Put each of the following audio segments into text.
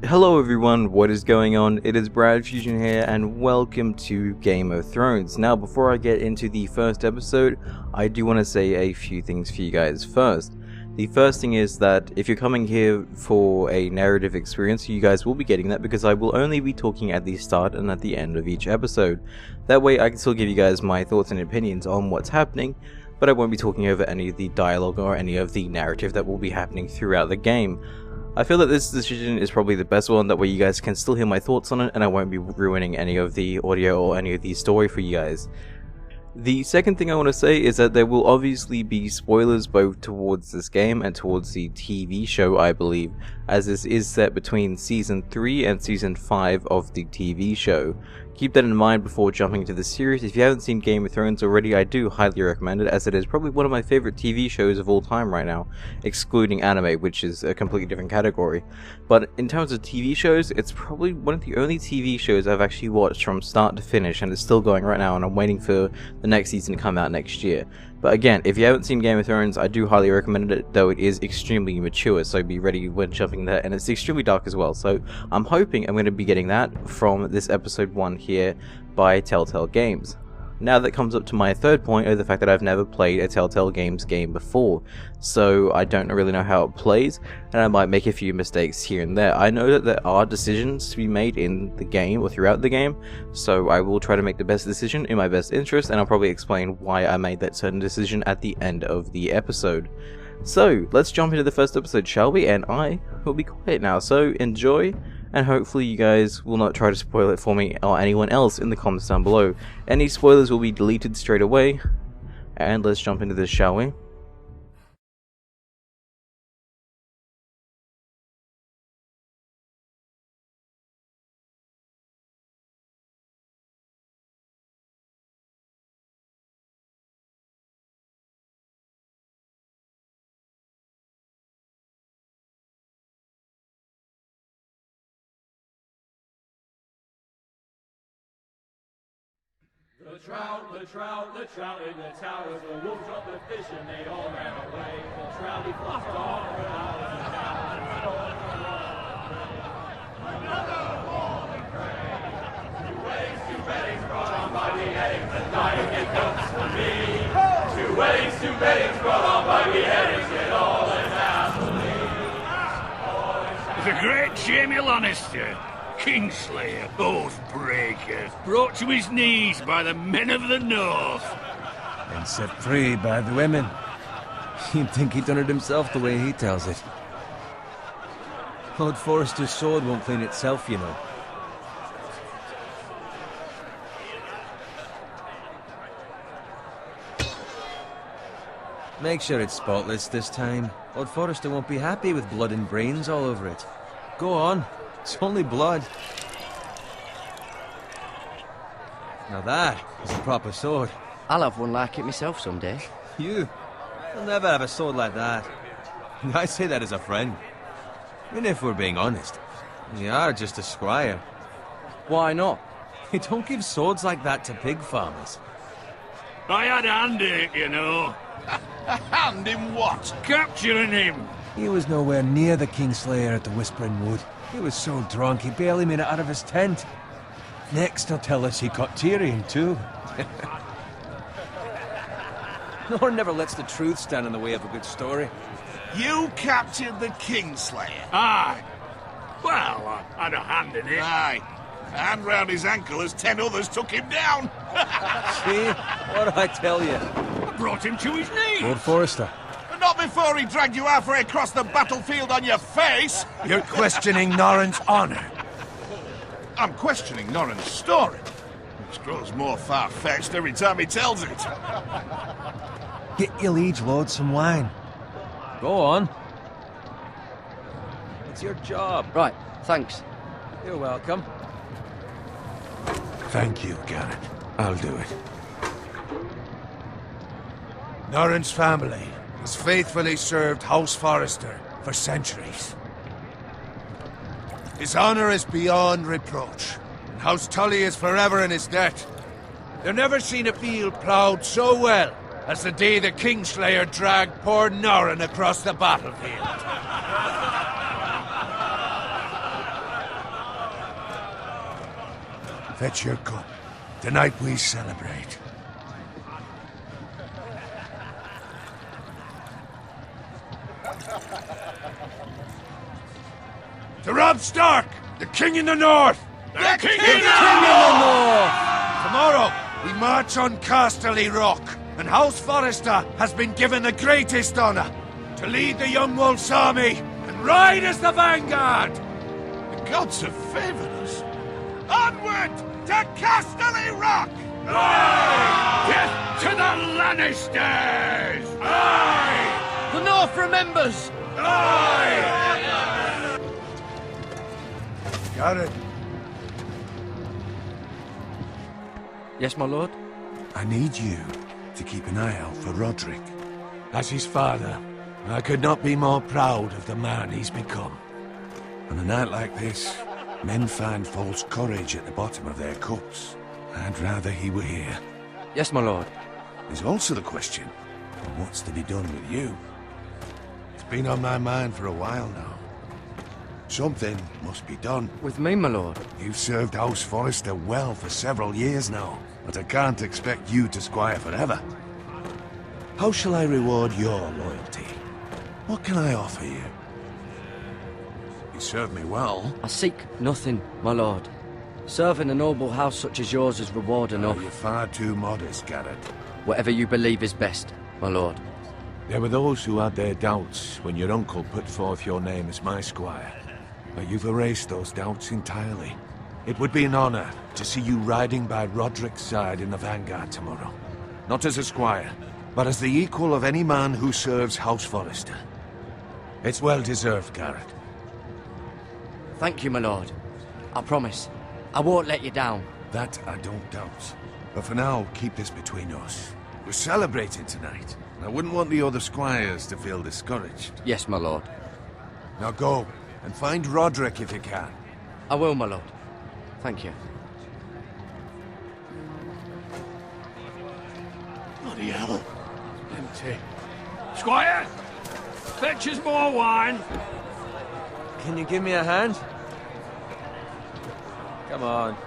Hello everyone, what is going on? It is Brad Fusion here and welcome to Game of Thrones. Now before I get into the first episode, I do want to say a few things for you guys first. The first thing is that if you're coming here for a narrative experience, you guys will be getting that because I will only be talking at the start and at the end of each episode. That way I can still give you guys my thoughts and opinions on what's happening, but I won't be talking over any of the dialogue or any of the narrative that will be happening throughout the game. I feel that this decision is probably the best one, that way you guys can still hear my thoughts on it and I won't be ruining any of the audio or any of the story for you guys. The second thing I want to say is that there will obviously be spoilers both towards this game and towards the TV show, I believe, as this is set between Season 3 and Season 5 of the TV show. Keep that in mind before jumping into the series. If you haven't seen Game of Thrones already, I do highly recommend it, as it is probably one of my favorite TV shows of all time right now, excluding anime, which is a completely different category. But in terms of TV shows, it's probably one of the only TV shows I've actually watched from start to finish, and it's still going right now, and I'm waiting for the next season to come out next year. But again, if you haven't seen Game of Thrones, I do highly recommend it, though it is extremely mature, so be ready when jumping there, and it's extremely dark as well, so I'm hoping I'm going to be getting that from this episode 1 here by Telltale Games. Now that comes up to my third point of the fact that I've never played a Telltale Games game before, so I don't really know how it plays, and I might make a few mistakes here and there. I know that there are decisions to be made in the game or throughout the game, so I will try to make the best decision in my best interest, and I'll probably explain why I made that certain decision at the end of the episode. So let's jump into the first episode, shall we? And I will be quiet now, so enjoy. And hopefully you guys will not try to spoil it for me or anyone else in the comments down below. Any spoilers will be deleted straight away. And let's jump into this, shall we? The trout in the towers, the wolves dropped the fish and they all ran away. The trouty flopped off for hours and hours. Another falling prey. Two weddings brought on by beheadings, and dying it comes for me. Two weddings brought on by beheadings, yet all in happily. The great Jamie Lannister, Kingslayer, Oathbreaker, brought to his knees by the men of the North. And set free by the women. You'd think he'd done it himself the way he tells it. House Forrester's sword won't clean itself, you know. Make sure it's spotless this time. House Forrester won't be happy with blood and brains all over it. Go on. It's only blood. Now that is a proper sword. I'll have one like it myself someday. You'll never have a sword like that. I say that as a friend. And if we're being honest, you are just a squire. Why not? You don't give swords like that to pig farmers. I had a hand in it, you know. A hand in what? Capturing him. He was nowhere near the Kingslayer at the Whispering Wood. He was so drunk he barely made it out of his tent. Next he'll tell us he caught Tyrion too. Nor never lets the truth stand in the way of a good story. You captured the Kingslayer? Aye. Well, I had a hand in it. Aye. A hand round his ankle as 10 others took him down. See? What did I tell you? I brought him to his knees. Lord Forrester. But not before he dragged you halfway across the battlefield on your face. You're questioning Norrin's honor. I'm questioning Norrin's story, which grows more far-fetched every time he tells it. Get your liege lord some wine. Go on. It's your job. Right, thanks. You're welcome. Thank you, Garrett. I'll do it. Norrin's family has faithfully served House Forrester for centuries. His honor is beyond reproach, and House Tully is forever in his debt. They've never seen a field ploughed so well as the day the Kingslayer dragged poor Norrin across the battlefield. Fetch your cup. Tonight we celebrate. To Robb Stark, the King in the North! The King King in the North! Tomorrow, we march on Casterly Rock, and House Forrester has been given the greatest honor to lead the Young Wolf's army and ride as the vanguard! The gods have favored us. Onward to Casterly Rock! Aye! Death to the Lannisters! Aye! The North remembers! Aye! Garrett, Yes, my lord? I need you to keep an eye out for Roderick. As his father, I could not be more proud of the man he's become. On a night like this, men find false courage at the bottom of their cups. I'd rather he were here. Yes, my lord. There's also the question of what's to be done with you. It's been on my mind for a while now. Something must be done. With me, my lord. You've served House Forrester well for several years now, but I can't expect you to squire forever. How shall I reward your loyalty? What can I offer you? You serve me well. I seek nothing, my lord. Serving a noble house such as yours is reward enough. You're far too modest, Garrett. Whatever you believe is best, my lord. There were those who had their doubts when your uncle put forth your name as my squire. But you've erased those doubts entirely. It would be an honor to see you riding by Roderick's side in the vanguard tomorrow. Not as a squire, but as the equal of any man who serves House Forrester. It's well deserved, Garrett. Thank you, my lord. I promise. I won't let you down. That I don't doubt. But for now, keep this between us. We're celebrating tonight. I wouldn't want the other squires to feel discouraged. Yes, my lord. Now go, and find Roderick if you can. I will, my lord. Thank you. Bloody hell. Empty. Squire! Fetch us more wine! Can you give me a hand? Come on.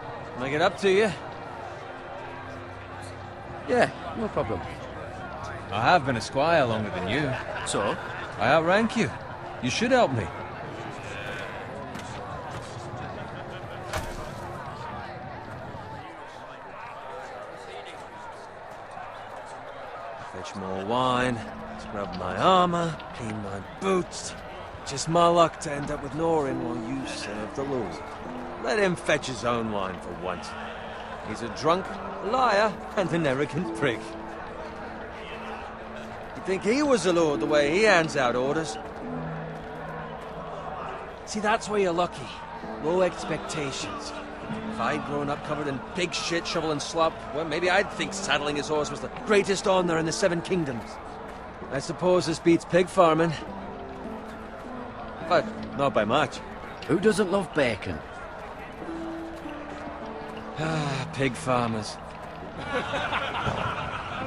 Make it up to you. Yeah, no problem. I have been a squire longer than you. So? I outrank you. You should help me. Fetch more wine, scrub my armor, clean my boots. Just my luck to end up with Norin while you serve the Lord. Let him fetch his own wine for once. He's a drunk, a liar, and an arrogant prick. You'd think he was the Lord the way he hands out orders. See, that's where you're lucky. Low expectations. If I'd grown up covered in pig shit, shovel and slop, well, maybe I'd think saddling his horse was the greatest honor in the Seven Kingdoms. I suppose this beats pig farming. But not by much. Who doesn't love bacon? Ah, pig farmers.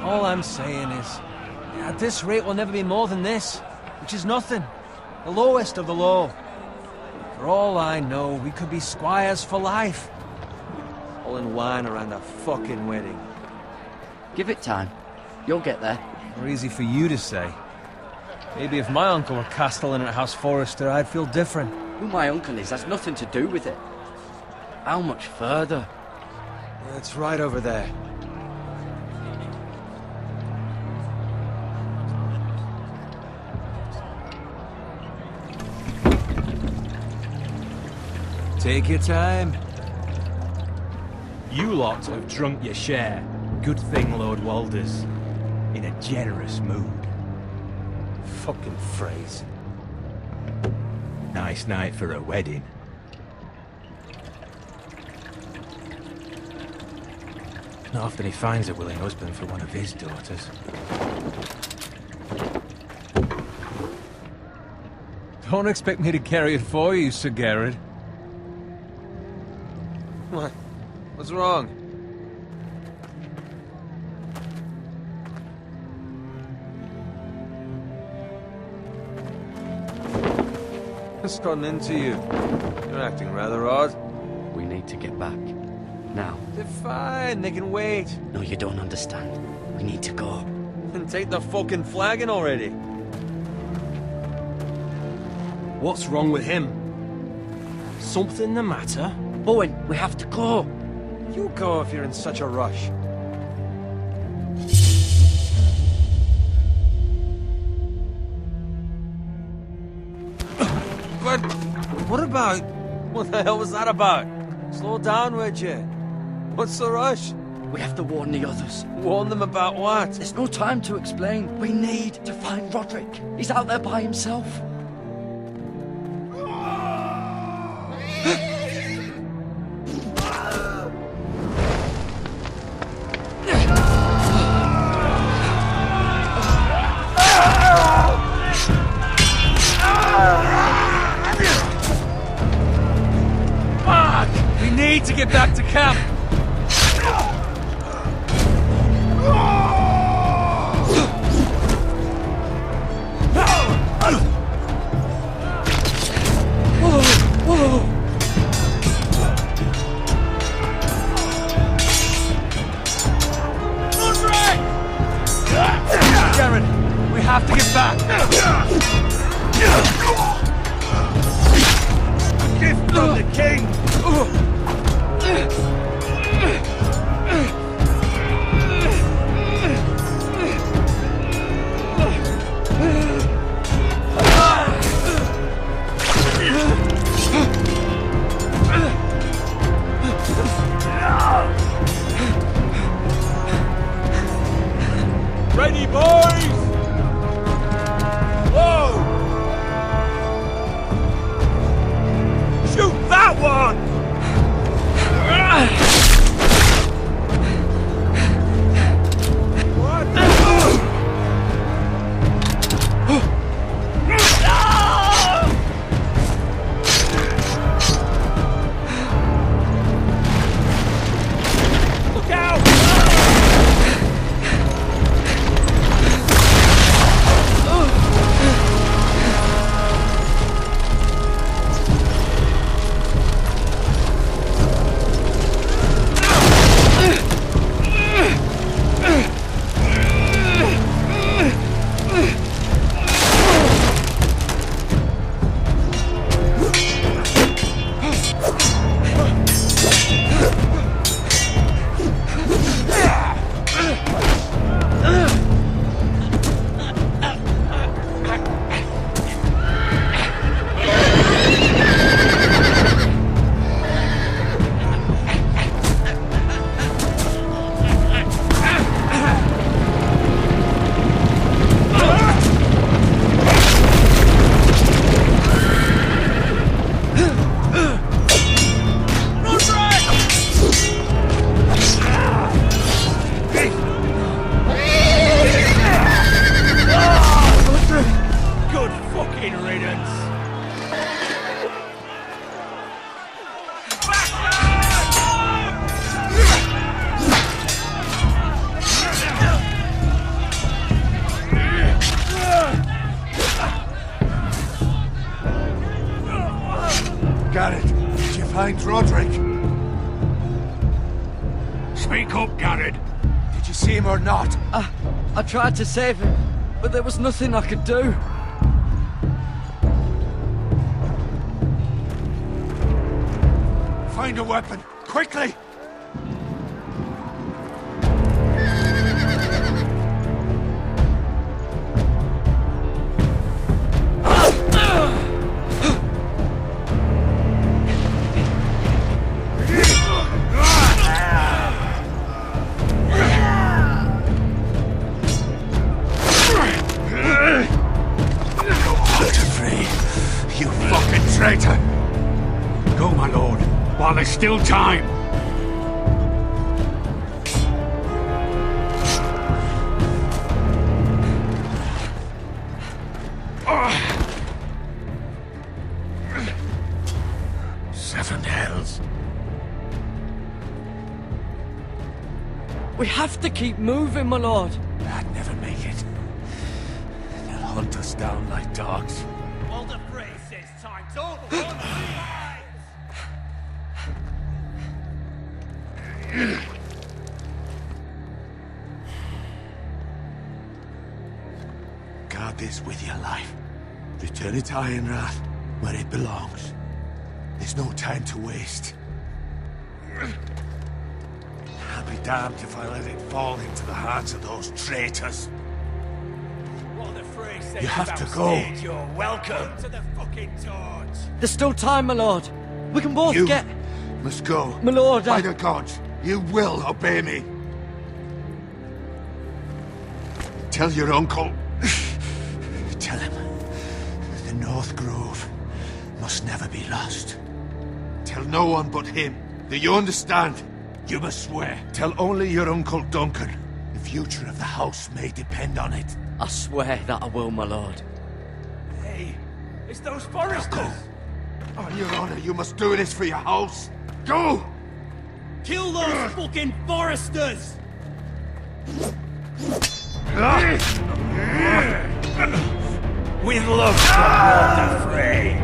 All I'm saying is, at this rate we'll never be more than this, which is nothing. The lowest of the low. For all I know, we could be squires for life. All in wine around a fucking wedding. Give it time. You'll get there. Or easy for you to say. Maybe if my uncle were castellan at House Forrester, I'd feel different. Who my uncle is has nothing to do with it. How much further? It's right over there. Take your time. You lot have drunk your share. Good thing Lord Walder's in a generous mood. Fucking phrase. Nice night for a wedding. Not often he finds a willing husband for one of his daughters. Don't expect me to carry it for you, Sir Garrett. What? What's wrong? What's gotten into you? You're acting rather odd. We need to get back. now. They're fine, they can wait. No, you don't understand. We need to go. And take the fucking flagon already. What's wrong with him? Something the matter? Owen, we have to go. You go if you're in such a rush. But what about... What the hell was that about? Slow down, would you? What's the rush? We have to warn the others. Warn them about what? There's no time to explain. We need to find Roderick. He's out there by himself. We need to get back to camp. Jared, we have to get back. A gift from the king. Ready, boys! Whoa! Shoot that one! Look out! Good fucking riddance! Garrett, did you find Roderick? Speak up, Garrett. Did you see him or not? I tried to save him, but there was nothing I could do. Find a weapon, quickly! You fucking traitor! Go, my lord, while there's still time. Seven hells. We have to keep moving, my lord. I'd never make it. They'll hunt us down like dogs. Well, the phrase says time's over. Guard this with your life. Return it to Ironrath, where it belongs. There's no time to waste. I'll be damned if I let it fall into the hands of those traitors. You have to go. You're welcome to the fucking torch. There's still time, my lord. We can both You get... must go. My lord, By the gods, you will obey me. Tell your uncle. Tell him the North Grove must never be lost. Tell no one but him. Do you understand? You must swear. Tell only your Uncle Duncan. The future of the house may depend on it. I swear that I will, my lord. Hey, it's those Forresters. Go. On your honor, you must do this for your house. Go! Kill those fucking Forresters. With love from Walter Frey.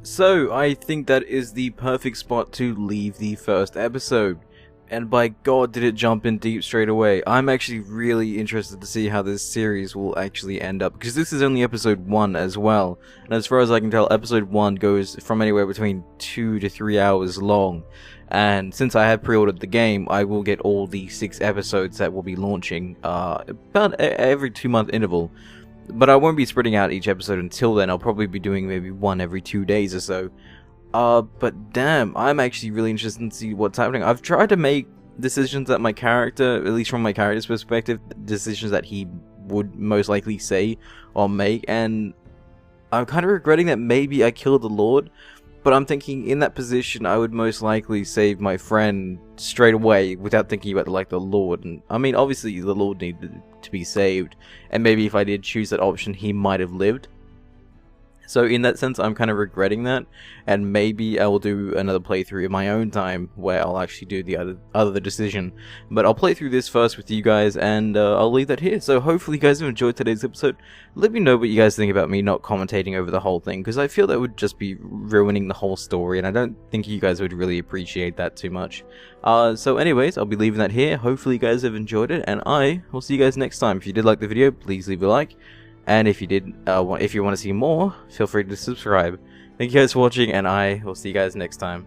So, I think that is the perfect spot to leave the first episode. And by God did it jump in deep straight away. I'm actually really interested to see how this series will actually end up, because this is only episode 1 as well. And as far as I can tell, episode 1 goes from anywhere between 2 to 3 hours long. And since I have pre-ordered the game, I will get all the 6 episodes that will be launching about every 2-month interval. But I won't be spreading out each episode until then. I'll probably be doing maybe one every 2 days or so. But damn, I'm actually really interested to see what's happening. I've tried to make decisions that my character, at least from my character's perspective, decisions that he would most likely say or make, and I'm kind of regretting that maybe I killed the Lord. But I'm thinking in that position, I would most likely save my friend straight away without thinking about like the Lord. And I mean, obviously the Lord needed to be saved, and maybe if I did choose that option, he might have lived. So in that sense, I'm kind of regretting that, and maybe I will do another playthrough in my own time where I'll actually do the other decision. But I'll play through this first with you guys, and I'll leave that here. So hopefully you guys have enjoyed today's episode. Let me know what you guys think about me not commentating over the whole thing, because I feel that would just be ruining the whole story, and I don't think you guys would really appreciate that too much. So anyways, I'll be leaving that here. Hopefully you guys have enjoyed it, and I will see you guys next time. If you did like the video, please leave a like. And if you did, if you want to see more, feel free to subscribe. Thank you guys for watching, and I will see you guys next time.